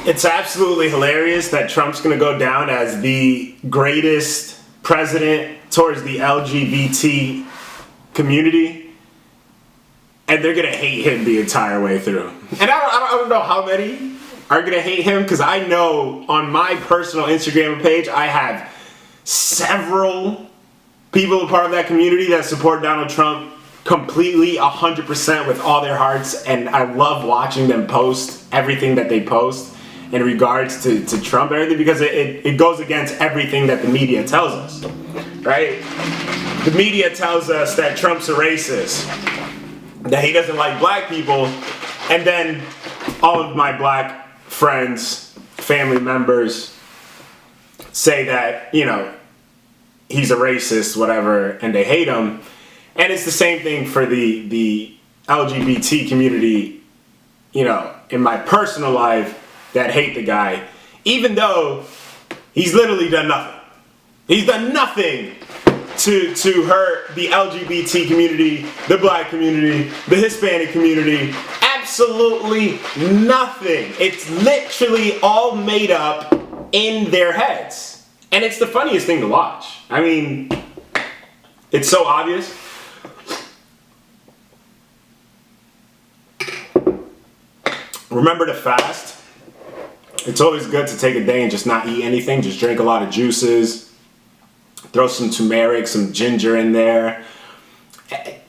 It's absolutely hilarious that Trump's going to go down as the greatest president towards the LGBT community, and they're going to hate him the entire way through. And I don't know how many are going to hate him, because I know on my personal Instagram page, I have several people a part of that community that support Donald Trump completely, 100% with all their hearts, and I love watching them post everything that they post in regards to Trump and everything, because it goes against everything that the media tells us, right? The media tells us that Trump's a racist, that he doesn't like black people, and then all of my black friends, family members say that, you know, he's a racist, whatever, and they hate him. And it's the same thing for the LGBT community, you know, in my personal life, that hate the guy, even though he's literally done nothing. He's done nothing to hurt the LGBT community, the black community, the Hispanic community. Absolutely nothing. It's literally all made up in their heads. And it's the funniest thing to watch. I mean, it's so obvious. Remember to fast. It's always good to take a day and just not eat anything. Just drink a lot of juices. Throw some turmeric, some ginger in there.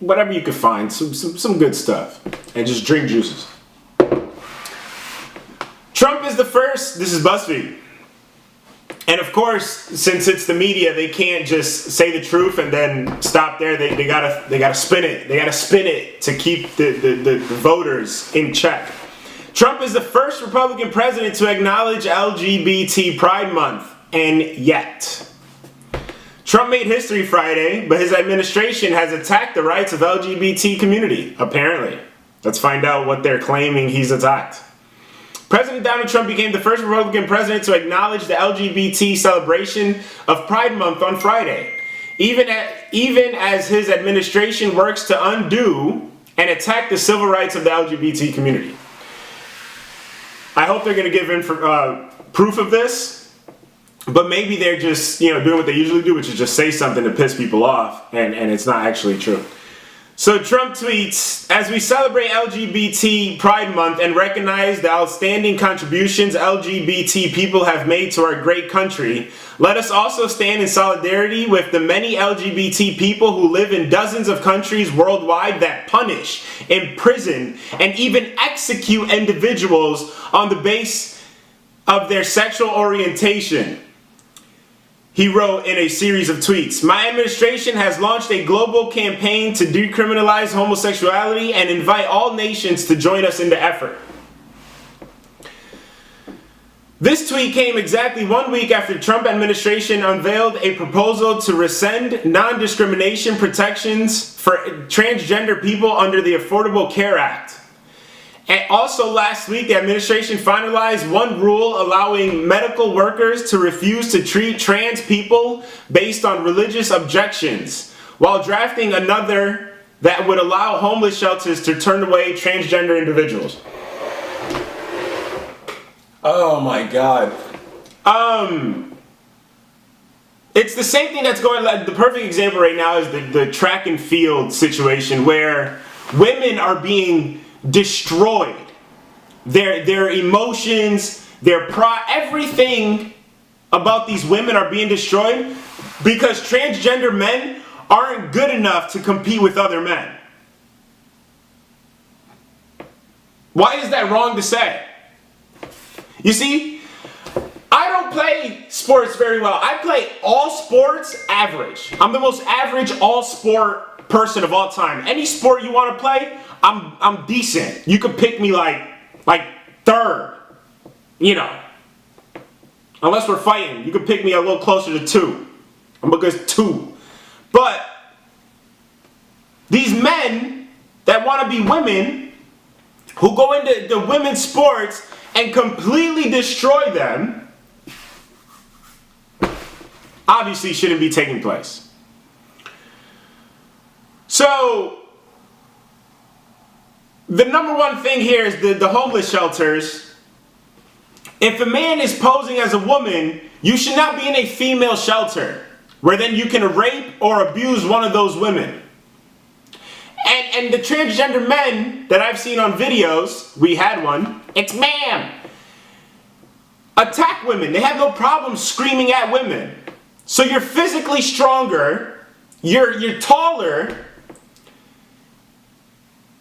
Whatever you can find. Some good stuff. And just drink juices. Trump is the first. This is BuzzFeed. And of course, since it's the media, they can't just say the truth and then stop there. They gotta spin it. They gotta spin it to keep the voters in check. Trump is the first Republican president to acknowledge LGBT Pride Month, and yet. Trump made history Friday, but his administration has attacked the rights of LGBT community, apparently. Let's find out what they're claiming he's attacked. President Donald Trump became the first Republican president to acknowledge the LGBT celebration of Pride Month on Friday, even as his administration works to undo and attack the civil rights of the LGBT community. I hope they're going to give proof of this, but maybe they're just, you know, doing what they usually do, which is just say something to piss people off, and it's not actually true. So Trump tweets, as we celebrate LGBT Pride Month and recognize the outstanding contributions LGBT people have made to our great country, let us also stand in solidarity with the many LGBT people who live in dozens of countries worldwide that punish, imprison, and even execute individuals on the basis of their sexual orientation. He wrote in a series of tweets, my administration has launched a global campaign to decriminalize homosexuality and invite all nations to join us in the effort. This tweet came exactly 1 week after the Trump administration unveiled a proposal to rescind non-discrimination protections for transgender people under the Affordable Care Act. And also last week, the administration finalized one rule allowing medical workers to refuse to treat trans people based on religious objections, while drafting another that would allow homeless shelters to turn away transgender individuals. Oh my God. It's the same thing that's going on. The perfect example right now is the track and field situation where women are being destroyed. Their emotions, their pride, everything about these women are being destroyed because transgender men aren't good enough to compete with other men. Why is that wrong to say? You see, I don't play sports very well. I play all sports average. I'm the most average all sport person of all time. Any sport you want to play, I'm decent. You could pick me like third, you know. Unless we're fighting, you could pick me a little closer to 2. I'm a good 2. But these men that want to be women, who go into the women's sports and completely destroy them, obviously shouldn't be taking place. So the number one thing here is the homeless shelters If a man is posing as a woman, you should not be in a female shelter where then you can rape or abuse one of those women. And the transgender men that I've seen on videos, we had one, it's ma'am, attack women. They have no problem screaming at women. So you're physically stronger, you're taller,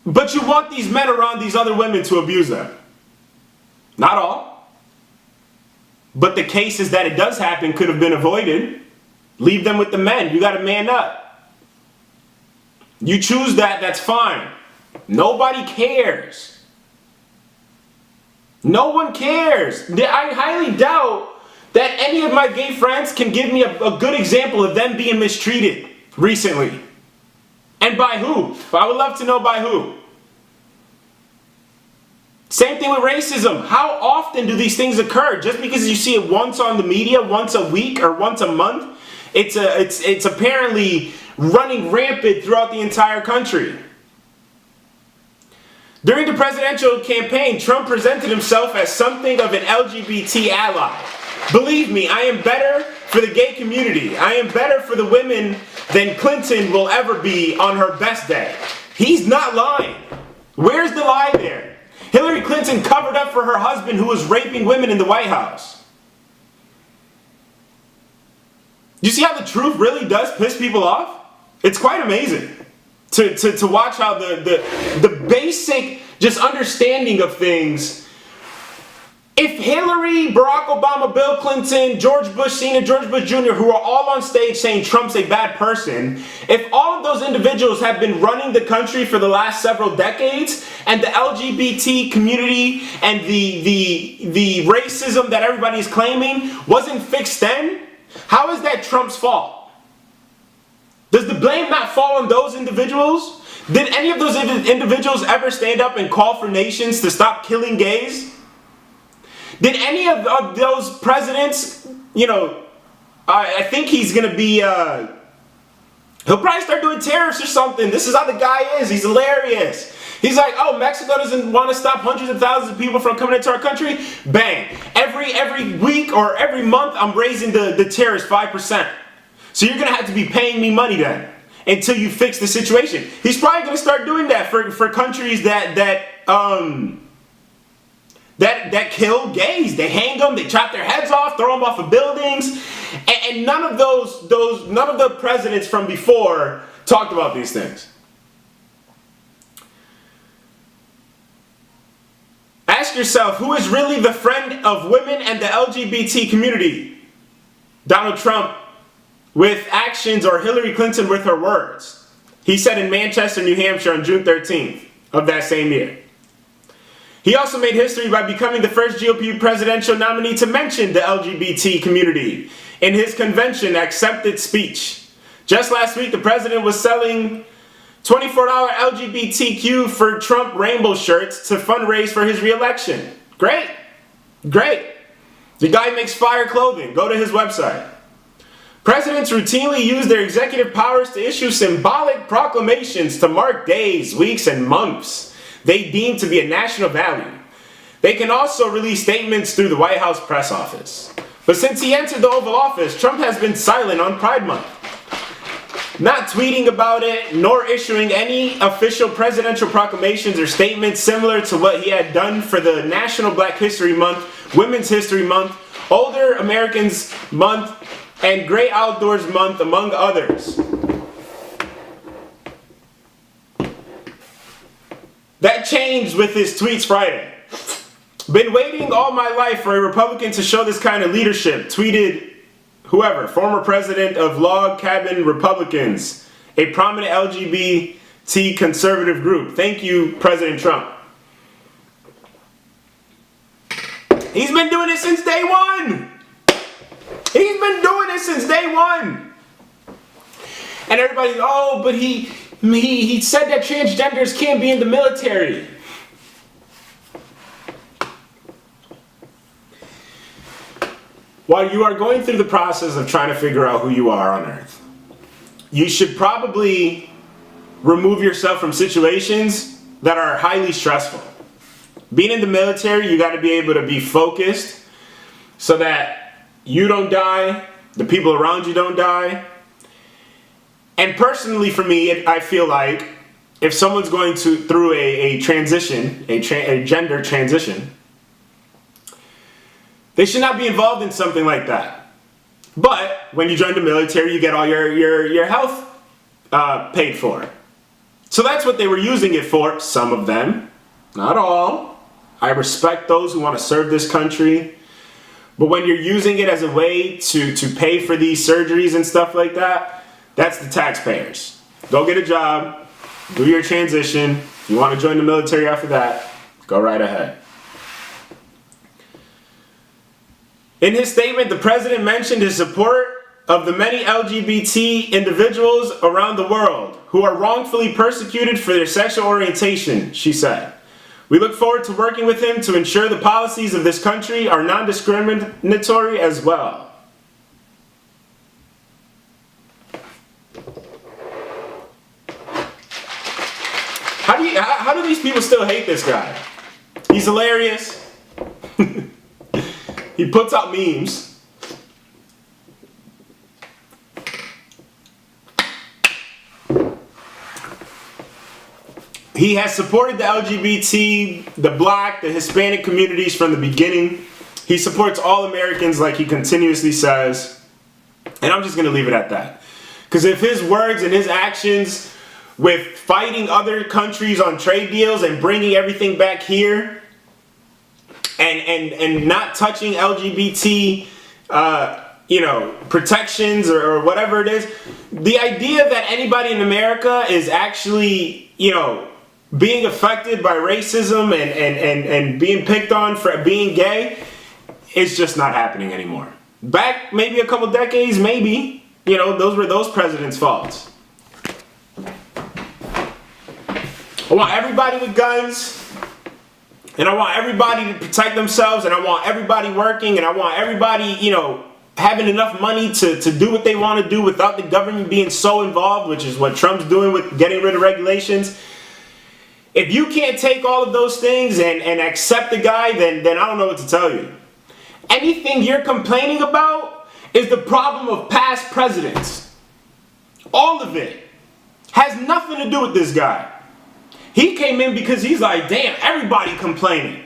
but you want these men around these other women to abuse them. Not all. But the cases that it does happen could have been avoided. Leave them with the men. You got to man up. You choose that, that's fine. Nobody cares. No one cares. I highly doubt that any of my gay friends can give me a good example of them being mistreated recently. And by who? I would love to know by who. Same thing with racism. How often do these things occur? Just because you see it once on the media, once a week or once a month, it's apparently running rampant throughout the entire country. During the presidential campaign, Trump presented himself as something of an LGBT ally. Believe me, I am better for the gay community. I am better for the women than Clinton will ever be on her best day. He's not lying. Where's the lie there? Hillary Clinton covered up for her husband who was raping women in the White House. You see how the truth really does piss people off? It's quite amazing to watch how the basic just understanding of things. If Hillary, Barack Obama, Bill Clinton, George Bush Sr., George Bush Jr., who are all on stage saying Trump's a bad person, if all of those individuals have been running the country for the last several decades, and the LGBT community and the racism that everybody's claiming wasn't fixed then, how is that Trump's fault? Does the blame not fall on those individuals? Did any of those individuals ever stand up and call for nations to stop killing gays? Did any of those presidents, I think he's going to be, he'll probably start doing tariffs or something. This is how the guy is. He's hilarious. He's like, oh, Mexico doesn't want to stop hundreds of thousands of people from coming into our country. Bang. Every week or every month, I'm raising the tariffs 5%. So you're going to have to be paying me money then until you fix the situation. He's probably going to start doing that for countries that kill gays. They hang them, they chop their heads off, throw them off of buildings. And none of none of the presidents from before talked about these things. Ask yourself, who is really the friend of women and the LGBT community? Donald Trump with actions or Hillary Clinton with her words? He said in Manchester, New Hampshire on June 13th of that same year. He also made history by becoming the first GOP presidential nominee to mention the LGBT community in his convention accepted speech. Just last week, the president was selling $24 LGBTQ for Trump rainbow shirts to fundraise for his re-election. Great. Great. The guy makes fire clothing. Go to his website. Presidents routinely use their executive powers to issue symbolic proclamations to mark days, weeks, and months they deem to be a national value. They can also release statements through the White House press office. But since he entered the Oval Office, Trump has been silent on Pride Month. Not tweeting about it, nor issuing any official presidential proclamations or statements similar to what he had done for the National Black History Month, Women's History Month, Older Americans Month, and Great Outdoors Month, among others. That changed with his tweets Friday. Been waiting all my life for a Republican to show this kind of leadership, tweeted whoever, former president of Log Cabin Republicans, a prominent LGBT conservative group. Thank you, President Trump. He's been doing it since day one. He's been doing it since day one. And everybody's, oh, but he said that transgenders can't be in the military. While you are going through the process of trying to figure out who you are on Earth, you should probably remove yourself from situations that are highly stressful. Being in the military, you got to be able to be focused so that you don't die, the people around you don't die. And personally for me, I feel like if someone's going through a transition, a gender transition, they should not be involved in something like that. But when you join the military, you get all your health paid for. So that's what they were using it for, some of them, not all. I respect those who want to serve this country. But when you're using it as a way to pay for these surgeries and stuff like that, that's the taxpayers. Go get a job, do your transition. If you want to join the military after that, go right ahead. In his statement, the president mentioned his support of the many LGBT individuals around the world who are wrongfully persecuted for their sexual orientation, she said. We look forward to working with him to ensure the policies of this country are non-discriminatory as well. How do these people still hate this guy? He's hilarious. He puts out memes. He has supported the LGBT, the black, the Hispanic communities from the beginning. He supports all Americans like he continuously says. And I'm just going to leave it at that. Because if his words and his actions with fighting other countries on trade deals and bringing everything back here and not touching LGBT, protections or whatever it is, the idea that anybody in America is actually, being affected by racism and being picked on for being gay is just not happening anymore. Back maybe a couple decades, maybe, those were those presidents' faults. I want everybody with guns, and I want everybody to protect themselves, and I want everybody working, and I want everybody, having enough money to do what they want to do without the government being so involved, which is what Trump's doing with getting rid of regulations. If you can't take all of those things and accept the guy, then I don't know what to tell you. Anything you're complaining about is the problem of past presidents. All of it has nothing to do with this guy. He came in because he's like, damn, everybody complaining.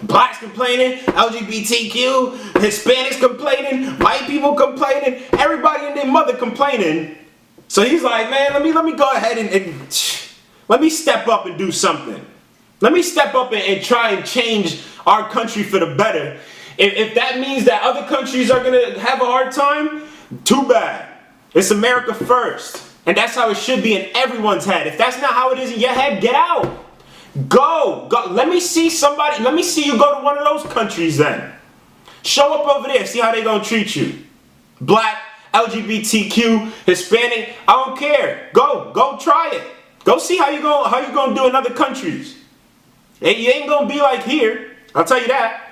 Blacks complaining, LGBTQ, Hispanics complaining, white people complaining, everybody and their mother complaining. So he's like, man, let me go ahead and let me step up and do something. Let me step up and try and change our country for the better. If that means that other countries are going to have a hard time, too bad. It's America first. And that's how it should be in everyone's head. If that's not how it is in your head, get out. Go. Let me see somebody. Let me see you go to one of those countries then. Show up over there. See how they're going to treat you. Black, LGBTQ, Hispanic. I don't care. Go try it. Go see how you going to do in other countries. You ain't going to be like here. I'll tell you that.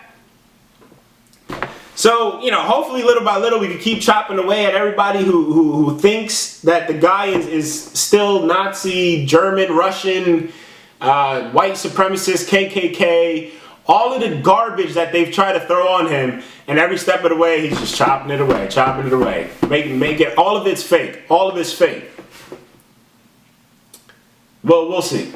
So, hopefully little by little we can keep chopping away at everybody who thinks that the guy is still Nazi, German, Russian, white supremacist, KKK, all of the garbage that they've tried to throw on him, and every step of the way he's just chopping it away. Make it, all of it's fake. All of it's fake. Well, we'll see.